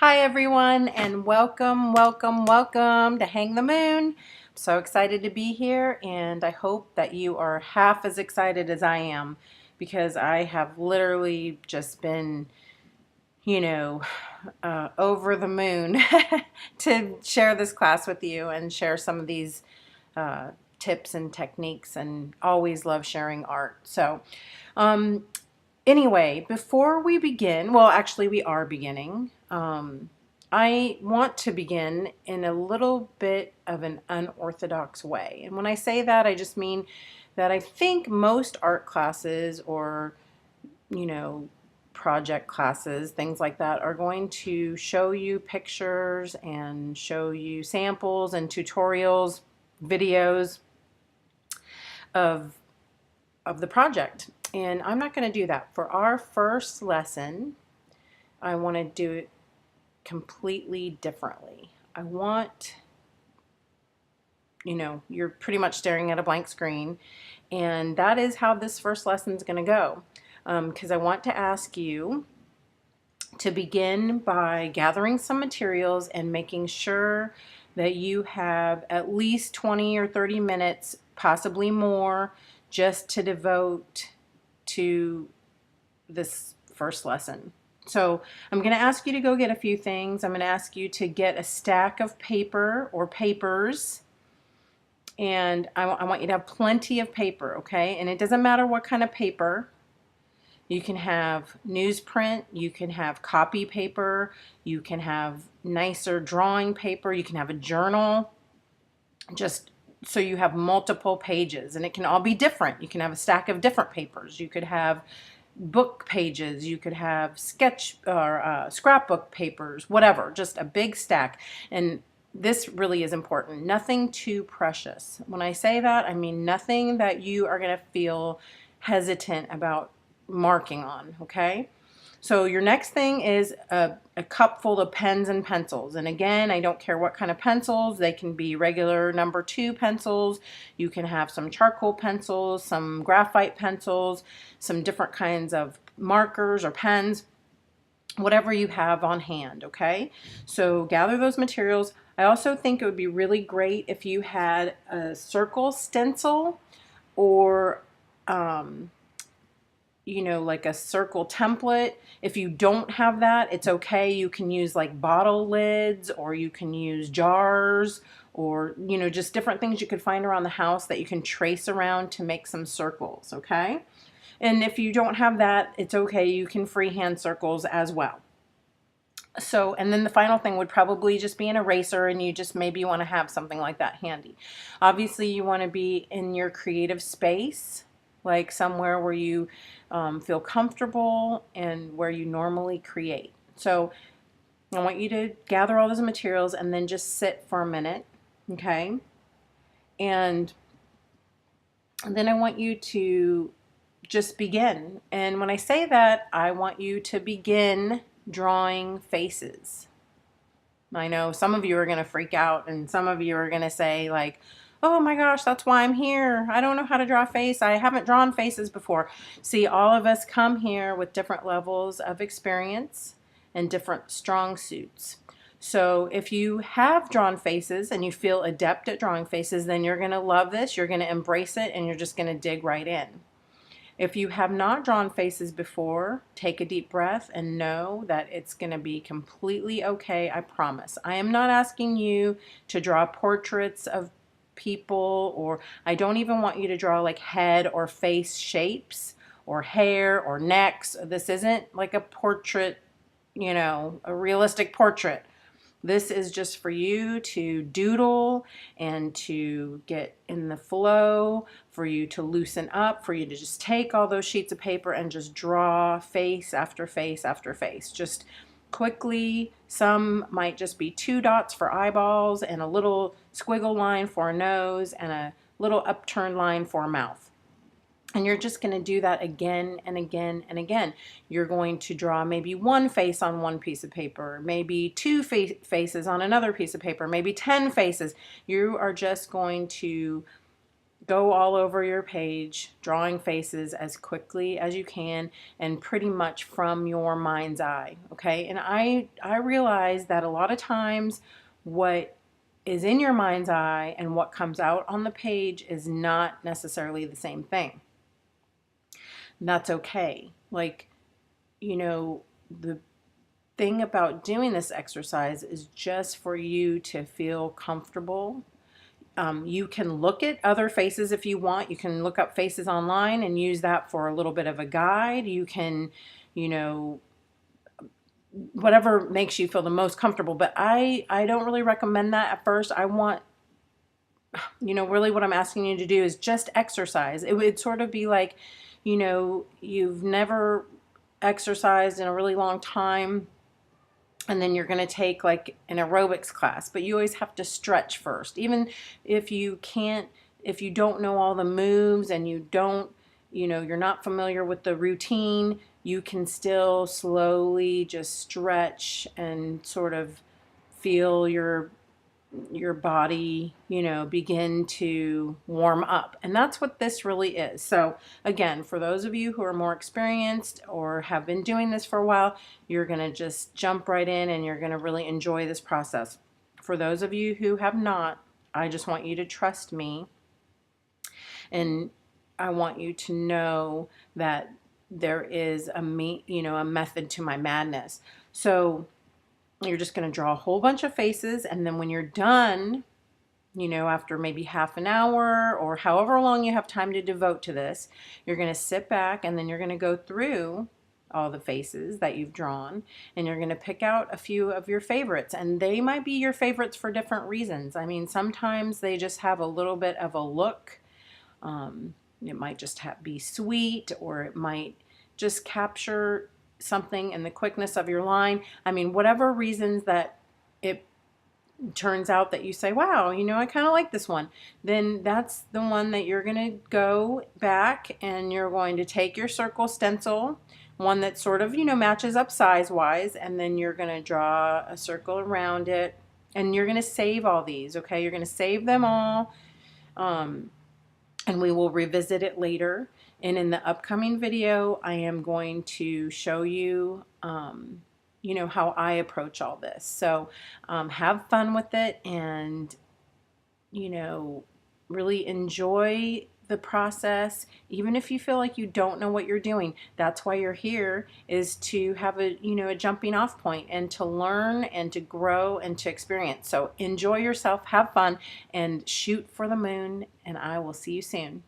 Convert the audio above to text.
Hi everyone, and welcome to Hang the Moon. I'm so excited to be here, and I hope that you are half as excited as I am, because I have literally just been, over the moon to share this class with you and share some of these uh, tips and techniques, and always love sharing art. So anyway, before we begin, well, actually, we are beginning. I want to begin in a little bit of an unorthodox way. And when I say that, I just mean that I think most art classes or, you know, project classes, things like that, are going to show you pictures and show you samples and tutorials, videos of the project. And I'm not going to do that. For our first lesson, I want to do it completely differently. I want, you're pretty much staring at a blank screen, and that is how this first lesson is going to go. Because I want to ask you to begin by gathering some materials and making sure that you have at least 20 or 30 minutes, possibly more, just to devote to this first lesson. So I'm going to ask you to go get a few things. I'm going to ask you to get a stack of paper or papers, and I want you to have plenty of paper, okay? And it doesn't matter what kind of paper. You can have newsprint, you can have copy paper, you can have nicer drawing paper, you can have a journal, just so you have multiple pages, and it can all be different. You can have a stack of different papers. You could have book pages, you could have sketch or scrapbook papers, whatever, just a big stack. And this really is important. Nothing too precious. When I say that, I mean nothing that you are going to feel hesitant about marking on, okay? So your next thing is a cup full of pens and pencils. And again, I don't care what kind of pencils. They can be regular number 2 pencils. You can have some charcoal pencils, some graphite pencils, some different kinds of markers or pens, whatever you have on hand, okay? So gather those materials. I also think it would be really great if you had a circle stencil or like a circle template. If you don't have that, it's okay. You can use like bottle lids, or you can use jars, or just different things you could find around the house that you can trace around to make some circles, okay? And if you don't have that, it's okay. You can freehand circles as well. So, and then the final thing would probably just be an eraser, and you just maybe want to have something like that handy. Obviously, you want to be in your creative space, like somewhere where you feel comfortable and where you normally create. So I want you to gather all those materials and then just sit for a minute, okay? And then I want you to just begin. And when I say that, I want you to begin drawing faces. I know some of you are going to freak out, and some of you are going to say like, oh my gosh, that's why I'm here. I don't know how to draw a face. I haven't drawn faces before. See, all of us come here with different levels of experience and different strong suits. So if you have drawn faces and you feel adept at drawing faces, then you're going to love this. You're going to embrace it, and you're just going to dig right in. If you have not drawn faces before, take a deep breath and know that it's going to be completely okay, I promise. I am not asking you to draw portraits of people, or I don't even want you to draw like head or face shapes or hair or necks. This isn't like a portrait, a realistic portrait. This is just for you to doodle and to get in the flow, for you to loosen up, for you to just take all those sheets of paper and just draw face after face after face. Just quickly. Some might just be 2 dots for eyeballs and a little squiggle line for a nose and a little upturned line for a mouth. And you're just going to do that again and again and again. You're going to draw maybe 1 face on 1 piece of paper, maybe 2 faces on another piece of paper, maybe 10 faces. You are just going to go all over your page, drawing faces as quickly as you can and pretty much from your mind's eye, okay? And I realize that a lot of times what is in your mind's eye and what comes out on the page is not necessarily the same thing. And that's okay. Like, the thing about doing this exercise is just for you to feel comfortable. You can look at other faces if you want. You can look up faces online and use that for a little bit of a guide. You can, you know, whatever makes you feel the most comfortable. But I don't really recommend that at first. I want, really what I'm asking you to do is just exercise. It would sort of be like, you've never exercised in a really long time, and then you're going to take like an aerobics class, but you always have to stretch first. Even if you can't, if you don't know all the moves and you don't, you're not familiar with the routine, you can still slowly just stretch and sort of feel your body, begin to warm up. And that's what this really is. So again, for those of you who are more experienced or have been doing this for a while, you're going to just jump right in and you're going to really enjoy this process. For those of you who have not, I just want you to trust me, and I want you to know that there is a method to my madness. So you're just going to draw a whole bunch of faces, and then when you're done, after maybe half an hour or however long you have time to devote to this, you're going to sit back and then you're going to go through all the faces that you've drawn, and you're going to pick out a few of your favorites, and they might be your favorites for different reasons. I mean, sometimes they just have a little bit of a look. It might just be sweet, or it might just capture something in the quickness of your line. I mean, whatever reasons that it turns out that you say, wow, I kind of like this one, then that's the one that you're going to go back and you're going to take your circle stencil, one that sort of, matches up size wise, and then you're going to draw a circle around it, and you're going to save all these, okay? You're going to save them all. And we will revisit it later. And in the upcoming video, I am going to show you, how I approach all this. So have fun with it, and, really enjoy the process. Even if you feel like you don't know what you're doing, that's why you're here, is to have a jumping off point and to learn and to grow and to experience. So enjoy yourself, have fun, and shoot for the moon, and I will see you soon.